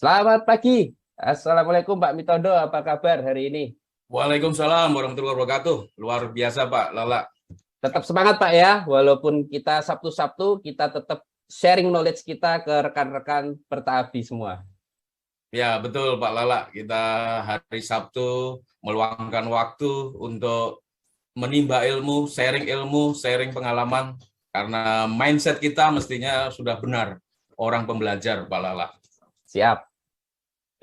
Selamat pagi. Assalamualaikum Pak Mitondo, apa kabar hari ini? Waalaikumsalam warahmatullahi wabarakatuh. Luar biasa Pak Lala. Tetap semangat Pak ya, walaupun kita Sabtu-Sabtu, kita tetap sharing knowledge kita ke rekan-rekan Pertahabi semua. Ya betul Pak Lala, kita hari Sabtu meluangkan waktu untuk menimba ilmu, sharing pengalaman, karena mindset kita mestinya sudah benar, orang pembelajar Pak Lala. Siap.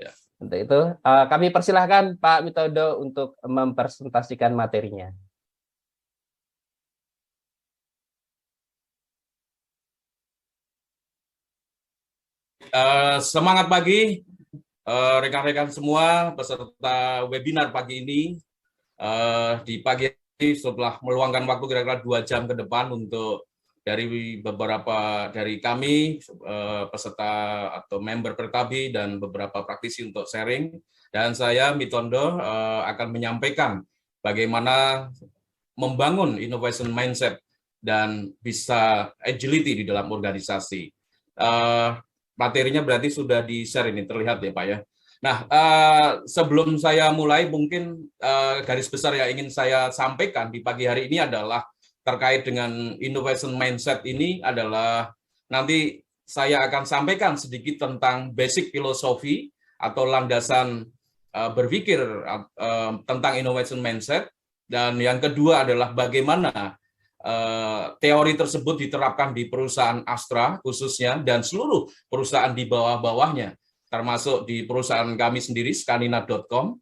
Ya. Untuk itu, kami persilahkan Pak Mitondo untuk mempresentasikan materinya. Semangat pagi, rekan-rekan semua peserta webinar pagi ini. Di pagi ini setelah meluangkan waktu kira-kira 2 jam ke depan untuk dari beberapa dari kami peserta atau member Pertabi dan beberapa praktisi untuk sharing, dan saya Mitondo akan menyampaikan bagaimana membangun innovation mindset dan bisa agility di dalam organisasi. Materinya berarti sudah di-share ini, terlihat ya Pak ya. Nah, sebelum saya mulai, mungkin garis besar yang ingin saya sampaikan di pagi hari ini adalah terkait dengan innovation mindset ini adalah nanti saya akan sampaikan sedikit tentang basic filosofi atau landasan berpikir tentang innovation mindset, dan yang kedua adalah bagaimana teori tersebut diterapkan di perusahaan Astra khususnya dan seluruh perusahaan di bawah-bawahnya, termasuk di perusahaan kami sendiri, scanina.com,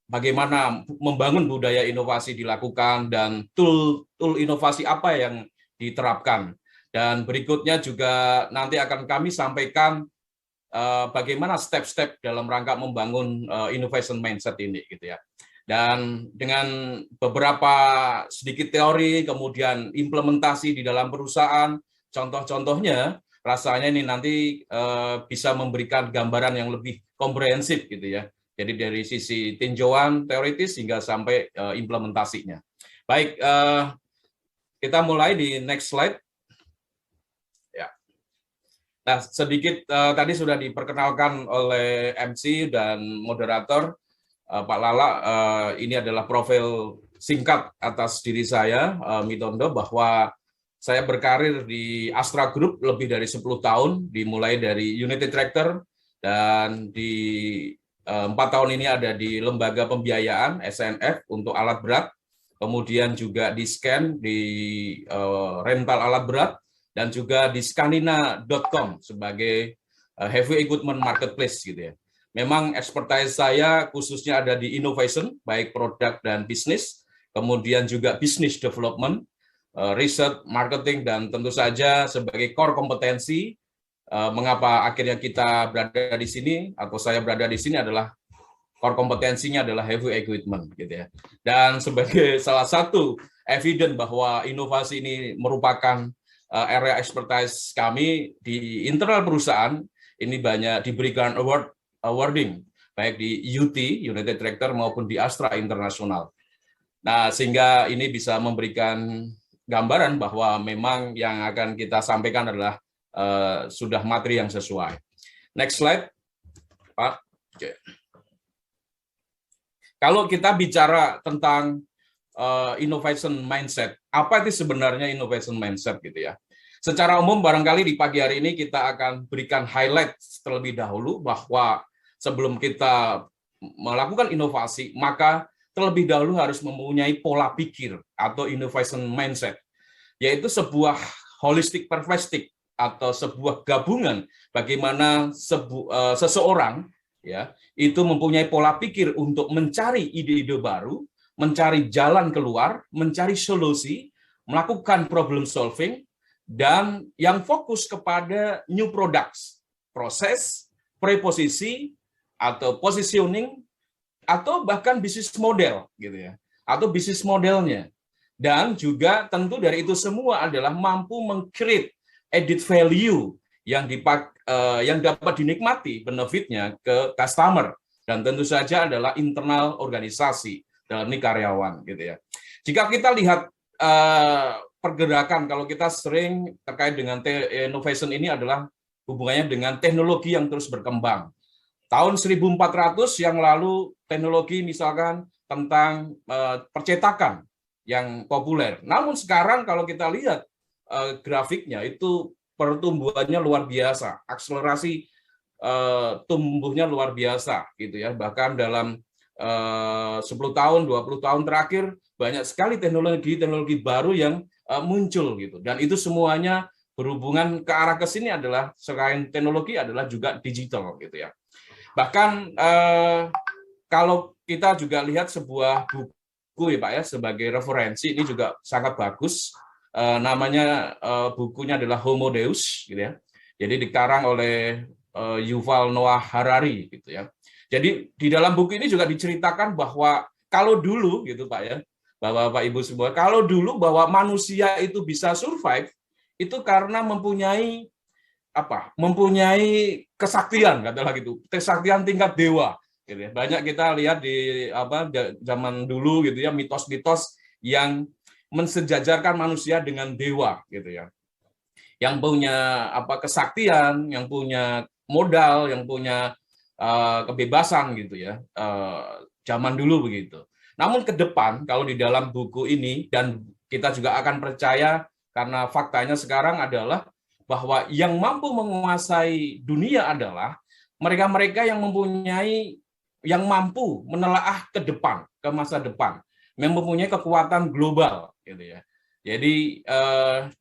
bagaimana membangun budaya inovasi dilakukan dan tool inovasi apa yang diterapkan. Dan berikutnya juga nanti akan kami sampaikan bagaimana step-step dalam rangka membangun innovation mindset ini gitu ya. Dan dengan beberapa sedikit teori, kemudian implementasi di dalam perusahaan, contoh-contohnya, rasanya ini nanti bisa memberikan gambaran yang lebih komprehensif gitu ya. Jadi dari sisi tinjauan teoritis hingga sampai implementasinya. Baik, kita mulai di next slide. Ya. Nah, sedikit tadi sudah diperkenalkan oleh MC dan moderator. Pak Lala, ini adalah profil singkat atas diri saya, Mitondo, bahwa saya berkarir di Astra Group lebih dari 10 tahun, dimulai dari United Tractor, dan di 4 tahun ini ada di lembaga pembiayaan SNF untuk alat berat, kemudian juga di Scan, di rental alat berat, dan juga di scanina.com sebagai heavy equipment marketplace gitu ya. Memang expertise saya khususnya ada di innovation, baik produk dan bisnis, kemudian juga business development, research, marketing, dan tentu saja sebagai core kompetensi, mengapa akhirnya kita berada di sini, atau saya berada di sini adalah core kompetensinya adalah heavy equipment gitu ya. Dan sebagai salah satu evidence bahwa inovasi ini merupakan area expertise kami di internal perusahaan, ini banyak diberikan awarding baik di UT, United Tractor, maupun di Astra International. Nah, sehingga ini bisa memberikan gambaran bahwa memang yang akan kita sampaikan adalah sudah materi yang sesuai. Next slide, Pak. Oke. Kalau kita bicara tentang innovation mindset, apa itu sebenarnya innovation mindset gitu ya? Secara umum barangkali di pagi hari ini kita akan berikan highlight terlebih dahulu bahwa sebelum kita melakukan inovasi, maka terlebih dahulu harus mempunyai pola pikir atau innovation mindset, yaitu sebuah holistic perspective atau sebuah gabungan bagaimana seseorang ya itu mempunyai pola pikir untuk mencari ide-ide baru, mencari jalan keluar, mencari solusi, melakukan problem solving, dan yang fokus kepada new products, proses, preposisi, atau positioning, atau bahkan bisnis model gitu ya, atau bisnis modelnya. Dan juga tentu dari itu semua adalah mampu meng-create added value yang dapat dinikmati benefitnya ke customer, dan tentu saja adalah internal organisasi, dalam ini karyawan gitu ya. Jika kita lihat pergerakan, kalau kita sering terkait dengan innovation ini adalah hubungannya dengan teknologi yang terus berkembang. Tahun 1400 yang lalu teknologi misalkan tentang percetakan yang populer. Namun sekarang kalau kita lihat grafiknya itu pertumbuhannya luar biasa, akselerasi tumbuhnya luar biasa gitu ya. Bahkan dalam 10 tahun, 20 tahun terakhir banyak sekali teknologi baru yang muncul gitu. Dan itu semuanya berhubungan ke arah ke sini adalah selain teknologi adalah juga digital gitu ya. Bahkan kalau kita juga lihat sebuah buku ya Pak ya sebagai referensi, ini juga sangat bagus. Namanya bukunya adalah Homo Deus gitu ya. Jadi dikarang oleh Yuval Noah Harari gitu ya. Jadi di dalam buku ini juga diceritakan bahwa kalau dulu gitu Pak ya, Bapak Ibu semua, kalau dulu bahwa manusia itu bisa survive itu karena mempunyai apa? Mempunyai kesaktian katalah gitu, kesaktian tingkat dewa. Gitu ya. Banyak kita lihat di zaman dulu gitu ya mitos-mitos yang mensejajarkan manusia dengan dewa gitu ya. Yang punya kesaktian, yang punya modal, yang punya kebebasan gitu ya. Zaman dulu begitu. Namun ke depan kalau di dalam buku ini dan kita juga akan percaya karena faktanya sekarang adalah bahwa yang mampu menguasai dunia adalah mereka-mereka yang mampu menelaah ke depan, ke masa depan, yang mempunyai kekuatan global, gitu ya. Jadi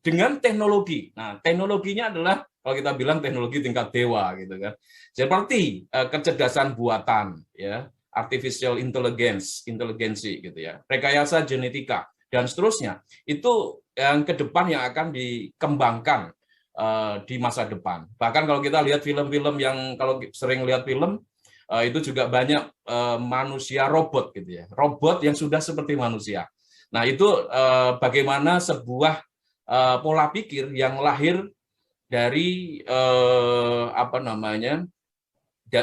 dengan teknologi, nah teknologinya adalah kalau kita bilang teknologi tingkat dewa, gitu kan. Seperti kecerdasan buatan, ya, artificial intelligence, inteligensi, gitu ya, rekayasa genetika dan seterusnya. Itu yang ke depan yang akan dikembangkan di masa depan. Bahkan kalau kita lihat film-film yang kalau sering lihat film itu juga banyak manusia robot gitu ya, robot yang sudah seperti manusia. Nah itu bagaimana sebuah pola pikir yang lahir dari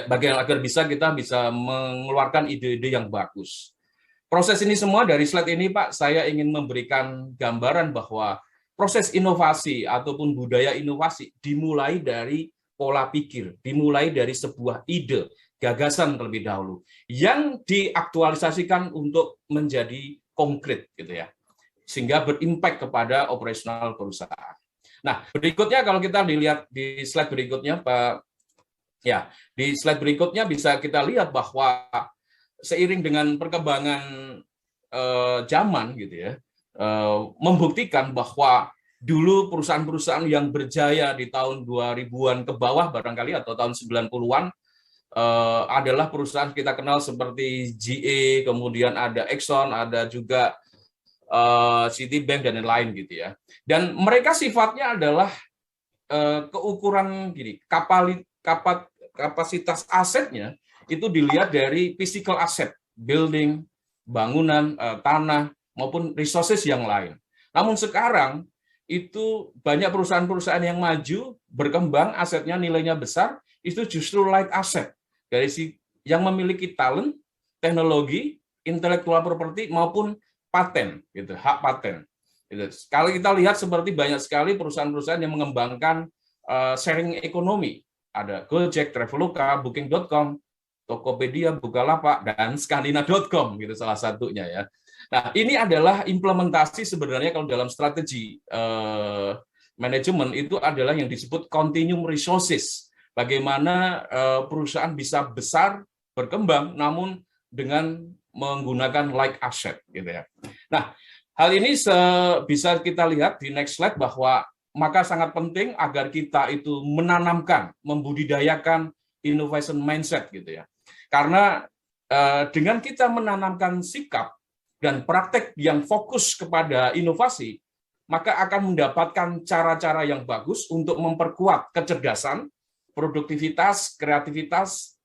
bagaimana agar kita bisa mengeluarkan ide-ide yang bagus. Proses ini semua dari slide ini Pak, saya ingin memberikan gambaran bahwa proses inovasi ataupun budaya inovasi dimulai dari pola pikir, dimulai dari sebuah ide, gagasan terlebih dahulu, yang diaktualisasikan untuk menjadi konkret gitu ya, sehingga berimpact kepada operasional perusahaan. Nah, berikutnya kalau kita dilihat di slide berikutnya Pak, ya di slide berikutnya bisa kita lihat bahwa seiring dengan perkembangan zaman gitu ya, membuktikan bahwa dulu perusahaan-perusahaan yang berjaya di tahun 2000-an ke bawah barangkali atau tahun 90-an adalah perusahaan kita kenal seperti GE, kemudian ada Exxon, ada juga Citibank dan lain-lain gitu ya. Dan mereka sifatnya adalah keukuran gini, kapasitas asetnya itu dilihat dari physical asset, building, bangunan, tanah, maupun resources yang lain. Namun sekarang itu banyak perusahaan-perusahaan yang maju, berkembang, asetnya nilainya besar, itu justru light asset dari yang memiliki talent, teknologi, intellectual property maupun paten, gitu, hak paten. Gitu. Kalau kita lihat seperti banyak sekali perusahaan-perusahaan yang mengembangkan sharing ekonomi, ada Gojek, Traveloka, Booking.com, Tokopedia, Bukalapak, dan Skandina.com gitu salah satunya ya. Nah, ini adalah implementasi sebenarnya kalau dalam strategi manajemen itu adalah yang disebut continuum resources. Bagaimana perusahaan bisa besar, berkembang, namun dengan menggunakan like asset gitu ya. Nah, hal ini bisa kita lihat di next slide bahwa maka sangat penting agar kita itu menanamkan, membudidayakan innovation mindset gitu ya. Karena dengan kita menanamkan sikap dan praktek yang fokus kepada inovasi, maka akan mendapatkan cara-cara yang bagus untuk memperkuat kecerdasan, produktivitas, kreativitas,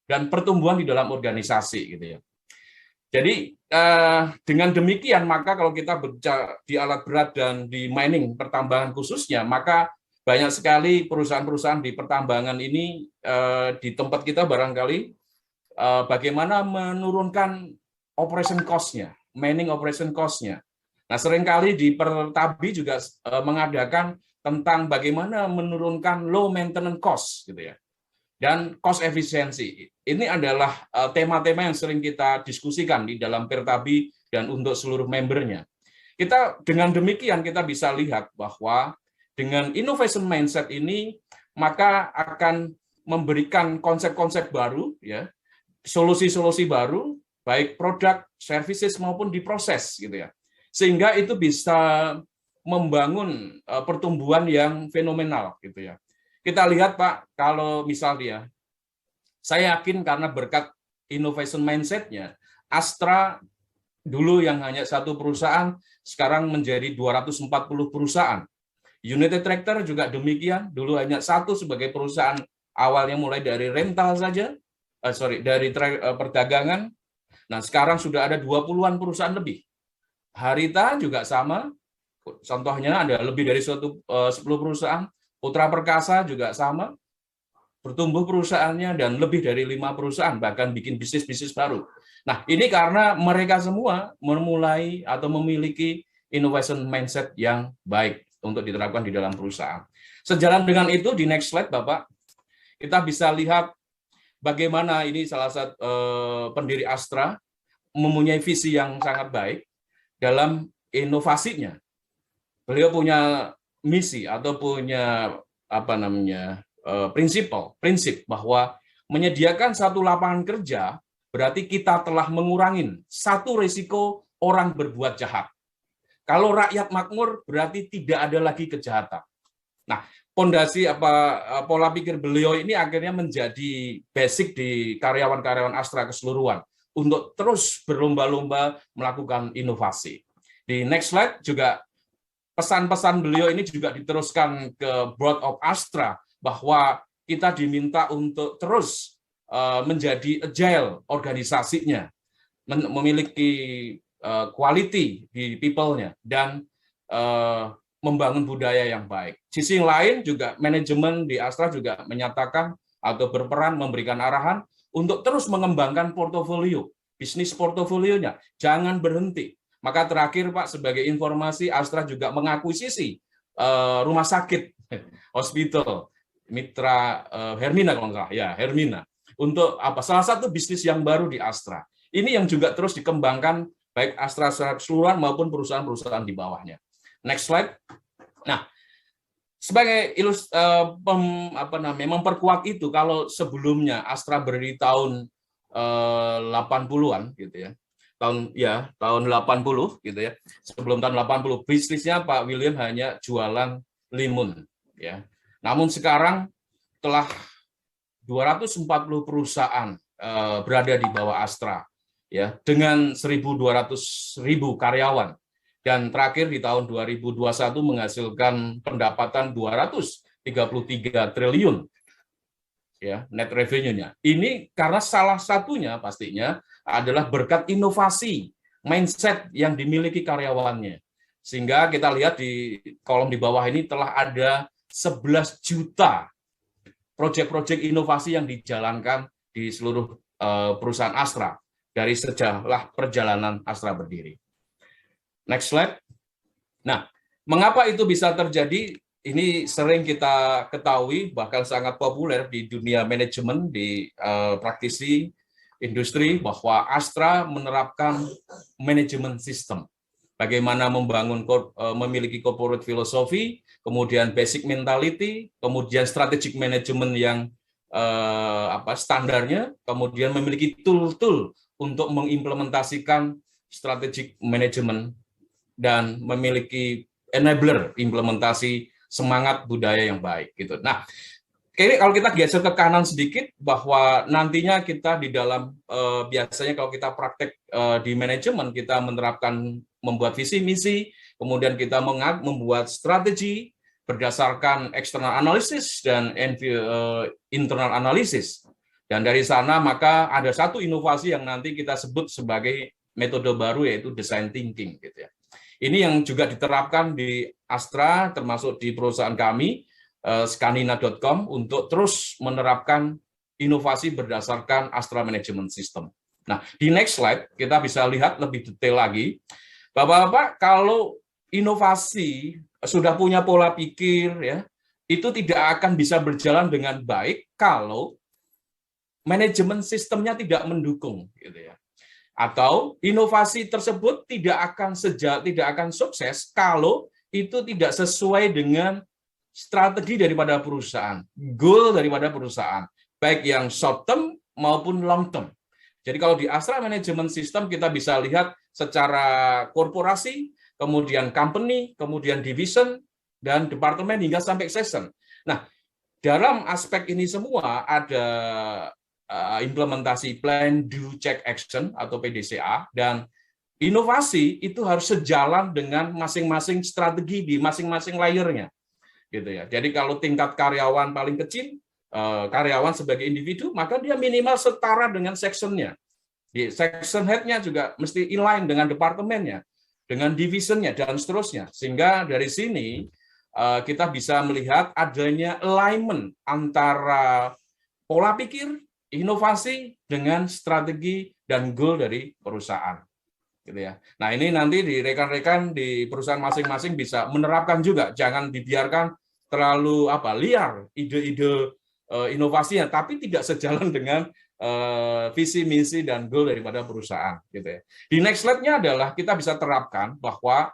dan pertumbuhan di dalam organisasi gitu ya. Jadi dengan demikian maka kalau kita berbicara di alat berat dan di mining pertambangan khususnya, maka banyak sekali perusahaan-perusahaan di pertambangan ini di tempat kita barangkali bagaimana menurunkan operation cost-nya, mining operation cost-nya. Nah, seringkali di Pertabi juga mengadakan tentang bagaimana menurunkan low maintenance cost gitu ya. Dan cost efisiensi. Ini adalah tema-tema yang sering kita diskusikan di dalam Pertabi dan untuk seluruh membernya. Kita dengan demikian kita bisa lihat bahwa dengan innovation mindset ini maka akan memberikan konsep-konsep baru ya, solusi-solusi baru baik produk, services maupun di proses gitu ya. Sehingga itu bisa membangun pertumbuhan yang fenomenal gitu ya. Kita lihat Pak, kalau misalnya, saya yakin karena berkat innovation mindset-nya, Astra dulu yang hanya satu perusahaan, sekarang menjadi 240 perusahaan. United Tractor juga demikian, dulu hanya satu sebagai perusahaan awalnya mulai dari rental saja, dari perdagangan, nah sekarang sudah ada 20-an perusahaan lebih. Harita juga sama, contohnya ada lebih dari 10 perusahaan, Putra Perkasa juga sama, bertumbuh perusahaannya dan lebih dari 5 perusahaan, bahkan bikin bisnis-bisnis baru. Nah, ini karena mereka semua memulai atau memiliki innovation mindset yang baik untuk diterapkan di dalam perusahaan. Sejalan dengan itu, di next slide, Bapak, kita bisa lihat bagaimana ini salah satu pendiri Astra mempunyai visi yang sangat baik dalam inovasinya. Beliau punya misi atau punya prinsip bahwa menyediakan satu lapangan kerja berarti kita telah mengurangi satu risiko orang berbuat jahat. Kalau rakyat makmur berarti tidak ada lagi kejahatan. Nah, fondasi pola pikir beliau ini akhirnya menjadi basic di karyawan-karyawan Astra keseluruhan untuk terus berlomba-lomba melakukan inovasi. Di next slide juga pesan-pesan beliau ini juga diteruskan ke Board of Astra bahwa kita diminta untuk terus menjadi agile organisasinya, memiliki quality di people-nya, dan membangun budaya yang baik. Sisi lain juga manajemen di Astra juga menyatakan atau berperan memberikan arahan untuk terus mengembangkan portofolio, bisnis portofolionya, jangan berhenti. Maka terakhir Pak, sebagai informasi, Astra juga mengakuisisi rumah sakit, hospital, Mitra Hermina kalau nggak salah, ya Hermina. Untuk salah satu bisnis yang baru di Astra. Ini yang juga terus dikembangkan baik Astra secara keseluruhan maupun perusahaan-perusahaan di bawahnya. Next slide. Nah, sebagai memperkuat itu, kalau sebelumnya Astra berdiri tahun 80-an gitu ya. Tahun 80 gitu ya. Sebelum tahun 80 bisnisnya Pak William hanya jualan limun ya. Namun sekarang telah 240 perusahaan berada di bawah Astra ya, dengan 1.200.000 karyawan, dan terakhir di tahun 2021 menghasilkan pendapatan 233 triliun ya net revenue-nya. Ini karena salah satunya pastinya adalah berkat inovasi mindset yang dimiliki karyawannya. Sehingga kita lihat di kolom di bawah ini telah ada 11 juta proyek-proyek inovasi yang dijalankan di seluruh perusahaan Astra dari sejarah perjalanan Astra berdiri. Next slide. Nah, mengapa itu bisa terjadi? Ini sering kita ketahui, bahkan sangat populer di dunia manajemen, di praktisi industri, bahwa Astra menerapkan manajemen sistem. Bagaimana memiliki corporate philosophy, kemudian basic mentality, kemudian strategic management yang standarnya, kemudian memiliki tool-tool untuk mengimplementasikan strategic management, dan memiliki enabler implementasi semangat budaya yang baik gitu. Nah, kalau kita geser ke kanan sedikit, bahwa nantinya kita di dalam biasanya kalau kita praktek di manajemen, kita menerapkan membuat visi misi, kemudian kita membuat strategi berdasarkan external analysis dan internal analysis. Dan dari sana maka ada satu inovasi yang nanti kita sebut sebagai metode baru, yaitu design thinking gitu ya. Ini yang juga diterapkan di Astra, termasuk di perusahaan kami, scanina.com, untuk terus menerapkan inovasi berdasarkan Astra Management System. Nah, di next slide kita bisa lihat lebih detail lagi. Bapak-bapak, kalau inovasi sudah punya pola pikir, ya, itu tidak akan bisa berjalan dengan baik kalau manajemen sistemnya tidak mendukung, gitu ya. Atau inovasi tersebut tidak akan sukses kalau itu tidak sesuai dengan strategi daripada perusahaan, goal daripada perusahaan, baik yang short term maupun long term. Jadi kalau di Astra Management System kita bisa lihat secara korporasi, kemudian company, kemudian division, dan departemen hingga sampai section. Nah, dalam aspek ini semua ada implementasi plan, do, check, action atau PDCA, dan inovasi itu harus sejalan dengan masing-masing strategi di masing-masing layernya, gitu ya. Jadi kalau tingkat karyawan paling kecil, karyawan sebagai individu, maka dia minimal setara dengan sectionnya. Di section head-nya juga mesti inline dengan departemennya, dengan divisionnya, dan seterusnya. Sehingga dari sini kita bisa melihat adanya alignment antara pola pikir, inovasi dengan strategi dan goal dari perusahaan, gitu ya. Nah, ini nanti di rekan-rekan di perusahaan masing-masing bisa menerapkan juga, jangan dibiarkan terlalu liar ide-ide inovasinya, tapi tidak sejalan dengan visi, misi, dan goal daripada perusahaan, gitu ya. Di next slide-nya adalah kita bisa terapkan bahwa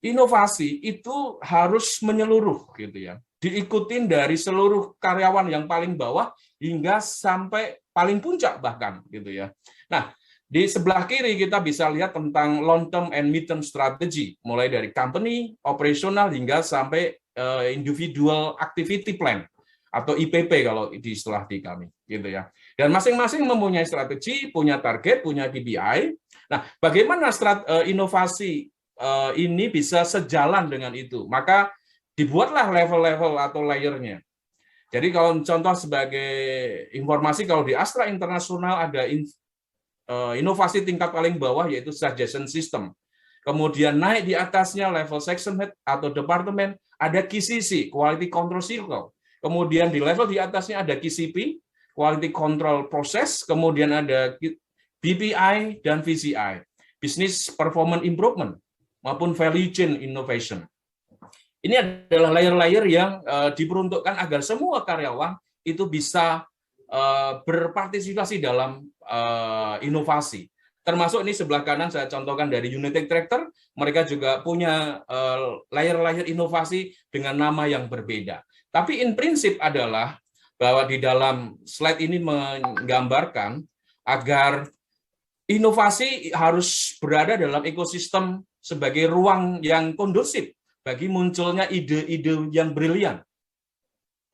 inovasi itu harus menyeluruh, gitu ya. Diikutin dari seluruh karyawan yang paling bawah hingga sampai paling puncak bahkan, gitu ya. Nah, di sebelah kiri kita bisa lihat tentang long term and mid term strategy, mulai dari company, operasional hingga sampai individual activity plan atau IPP kalau di istilah di kami, gitu ya. Dan masing-masing mempunyai strategi, punya target, punya KPI. Nah, bagaimana inovasi ini bisa sejalan dengan itu? Maka dibuatlah level-level atau layernya. Jadi kalau contoh sebagai informasi, kalau di Astra Internasional ada inovasi tingkat paling bawah yaitu suggestion system. Kemudian naik di atasnya level section head atau departemen ada QCC, Quality Control Circle. Kemudian di level di atasnya ada QCP, Quality Control Process. Kemudian ada BPI dan VCI, Business Performance Improvement maupun Value Chain Innovation. Ini adalah layer-layer yang diperuntukkan agar semua karyawan itu bisa berpartisipasi dalam inovasi. Termasuk ini sebelah kanan saya contohkan dari United Tractor, mereka juga punya layer-layer inovasi dengan nama yang berbeda. Tapi in prinsip adalah bahwa di dalam slide ini menggambarkan agar inovasi harus berada dalam ekosistem sebagai ruang yang kondusif bagi munculnya ide-ide yang brilian,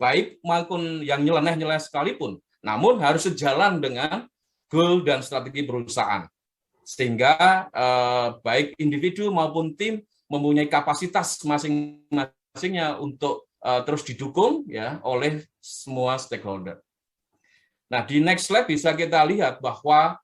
baik maupun yang nyeleneh-nyeleneh sekalipun, namun harus sejalan dengan goal dan strategi perusahaan, sehingga baik individu maupun tim mempunyai kapasitas masing-masingnya untuk terus didukung ya oleh semua stakeholder. Nah, di next slide bisa kita lihat bahwa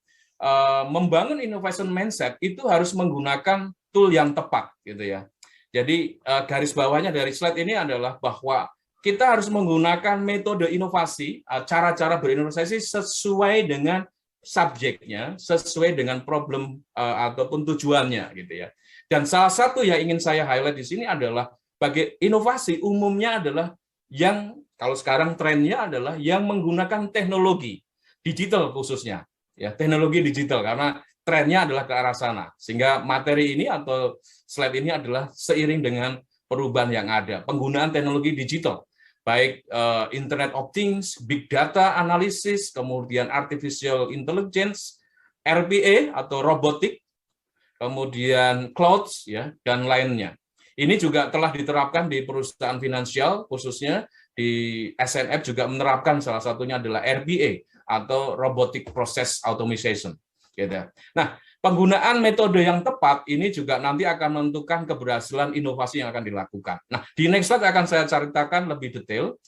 membangun innovation mindset itu harus menggunakan tool yang tepat, gitu ya. Jadi garis bawahnya dari slide ini adalah bahwa kita harus menggunakan metode inovasi, cara-cara berinovasi sesuai dengan subjeknya, sesuai dengan problem ataupun tujuannya, gitu ya. Dan salah satu yang ingin saya highlight di sini adalah bagi inovasi umumnya adalah yang kalau sekarang trennya adalah yang menggunakan teknologi digital khususnya, ya, teknologi digital, karena trennya adalah ke arah sana. Sehingga materi ini atau slide ini adalah seiring dengan perubahan yang ada, penggunaan teknologi digital, baik Internet of Things, Big Data Analysis, kemudian Artificial Intelligence, RPA atau robotik, kemudian clouds, ya, dan lainnya. Ini juga telah diterapkan di perusahaan finansial, khususnya di SNF juga menerapkan, salah satunya adalah RPA atau Robotic Process Automation. Gitu. Nah, penggunaan metode yang tepat ini juga nanti akan menentukan keberhasilan inovasi yang akan dilakukan. Nah, di next slide akan saya ceritakan lebih detail.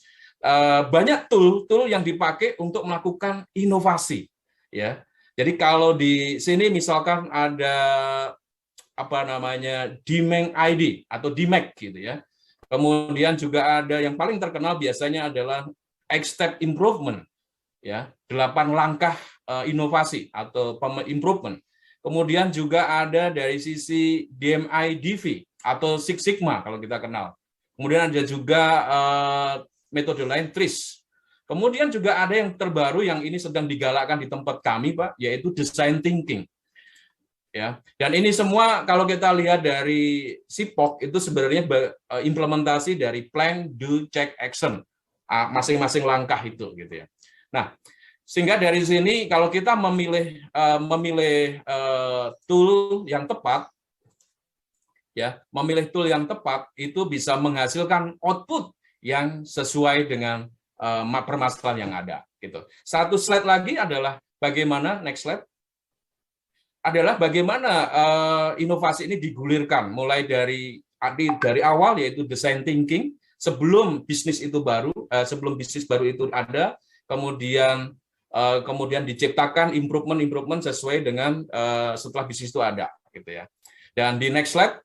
Banyak tool yang dipakai untuk melakukan inovasi. Ya, jadi kalau di sini misalkan ada Deming ID atau DMAIC gitu ya. Kemudian juga ada yang paling terkenal biasanya adalah 8-step improvement, ya, 8 langkah inovasi atau improvement. Kemudian juga ada dari sisi DMI-DV, atau Six Sigma kalau kita kenal. Kemudian ada juga metode lain TRIS. Kemudian juga ada yang terbaru yang ini sedang digalakkan di tempat kami, Pak, yaitu design thinking. Ya, dan ini semua kalau kita lihat dari SIPOK itu sebenarnya implementasi dari plan, do, check, action, masing-masing langkah itu, gitu ya. Nah, sehingga dari sini kalau kita memilih tool yang tepat, ya, memilih tool yang tepat itu bisa menghasilkan output yang sesuai dengan permasalahan yang ada, gitu. Satu slide lagi adalah bagaimana, next slide, adalah bagaimana inovasi ini digulirkan mulai dari awal, yaitu design thinking sebelum bisnis itu baru, sebelum bisnis baru itu ada, kemudian diciptakan improvement sesuai dengan setelah bisnis itu ada, gitu ya. Dan di next slide,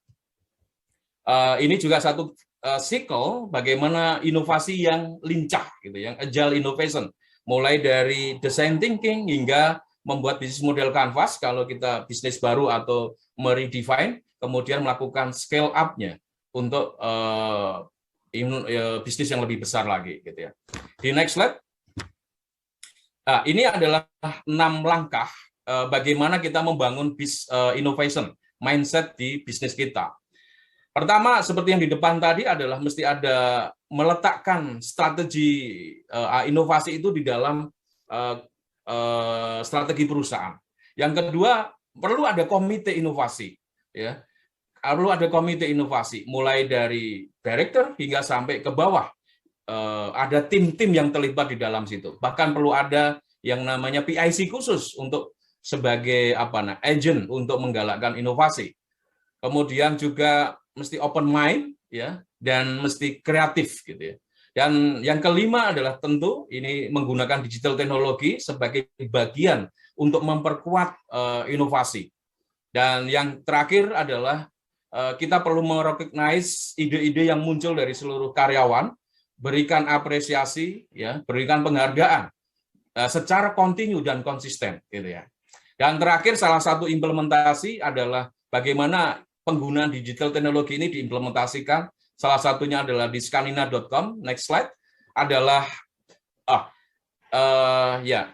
ini juga satu cycle bagaimana inovasi yang lincah, gitu, yang agile innovation, mulai dari design thinking hingga membuat bisnis model canvas kalau kita bisnis baru atau meredefine, kemudian melakukan scale up-nya untuk bisnis yang lebih besar lagi, gitu ya. Di next slide, ini adalah 6 langkah bagaimana kita membangun innovation mindset di bisnis kita. Pertama, seperti yang di depan tadi adalah mesti ada meletakkan strategi inovasi itu di dalam strategi perusahaan. Yang kedua, perlu ada komite inovasi, ya. Perlu ada komite inovasi mulai dari director hingga sampai ke bawah. Ada tim-tim yang terlibat di dalam situ. Bahkan perlu ada yang namanya PIC khusus untuk sebagai agent untuk menggalakkan inovasi. Kemudian juga mesti open mind, ya, dan mesti kreatif, gitu ya. Dan yang kelima adalah tentu ini menggunakan digital teknologi sebagai bagian untuk memperkuat inovasi. Dan yang terakhir adalah kita perlu merecognize ide-ide yang muncul dari seluruh karyawan, berikan apresiasi, ya, berikan penghargaan secara kontinu dan konsisten, gitu ya. Dan terakhir, salah satu implementasi adalah bagaimana penggunaan digital teknologi ini diimplementasikan. Salah satunya adalah di scanina.com. Next slide adalah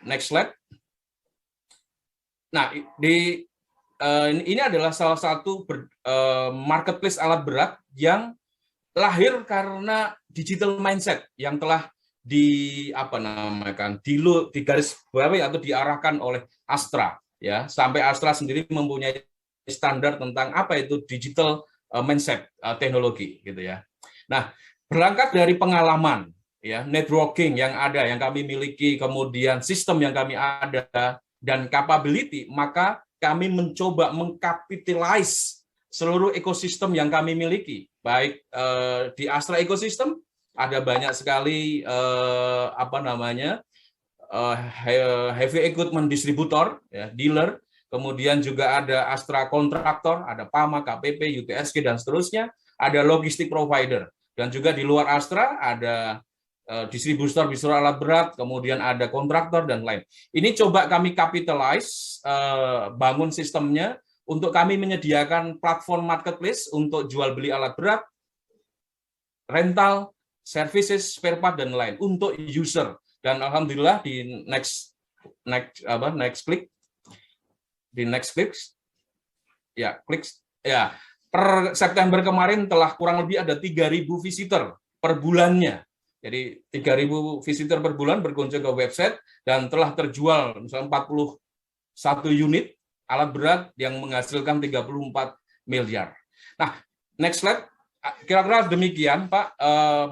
next slide. Nah, ini adalah salah satu marketplace alat berat yang lahir karena digital mindset yang telah digaris bawahi atau diarahkan oleh Astra, ya, sampai Astra sendiri mempunyai standar tentang apa itu digital mindset teknologi, gitu ya. Nah, berangkat dari pengalaman, ya, networking yang ada, yang kami miliki, kemudian sistem yang kami ada dan capability, maka kami mencoba mengkapitalize seluruh ekosistem yang kami miliki. Baik di Astra Ecosystem ada banyak sekali heavy equipment distributor, ya, dealer. Kemudian juga ada Astra kontraktor, ada PAMA, KPP, UTSG, dan seterusnya. Ada logistik provider. Dan juga di luar Astra ada distributor alat berat, kemudian ada kontraktor, dan lain. Ini coba kami capitalize, bangun sistemnya, untuk kami menyediakan platform marketplace untuk jual beli alat berat, rental, services, spare part, dan lain, untuk user. Dan alhamdulillah di next click. Di next klik, ya, per September kemarin telah kurang lebih ada 3.000 visitor per bulannya. Jadi 3.000 visitor per bulan berkunjung ke website dan telah terjual misalnya 41 unit alat berat yang menghasilkan 34 miliar. Nah, next slide. Kira-kira demikian, Pak,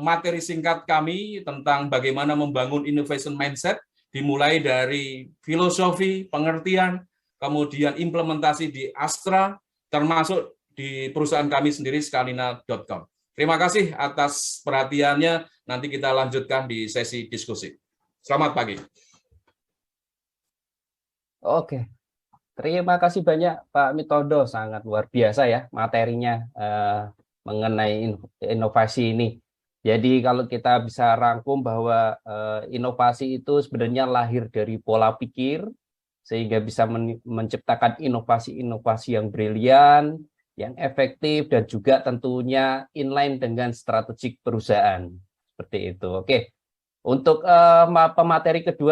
materi singkat kami tentang bagaimana membangun innovation mindset, dimulai dari filosofi, pengertian, kemudian implementasi di Astra, termasuk di perusahaan kami sendiri, scanina.com. Terima kasih atas perhatiannya. Nanti kita lanjutkan di sesi diskusi. Selamat pagi. Oke, terima kasih banyak Pak Mitoldo, sangat luar biasa ya materinya mengenai inovasi ini. Jadi kalau kita bisa rangkum bahwa inovasi itu sebenarnya lahir dari pola pikir, sehingga bisa menciptakan inovasi-inovasi yang brilian, yang efektif dan juga tentunya inline dengan strategik perusahaan. Seperti itu. Oke. Untuk pemateri kedua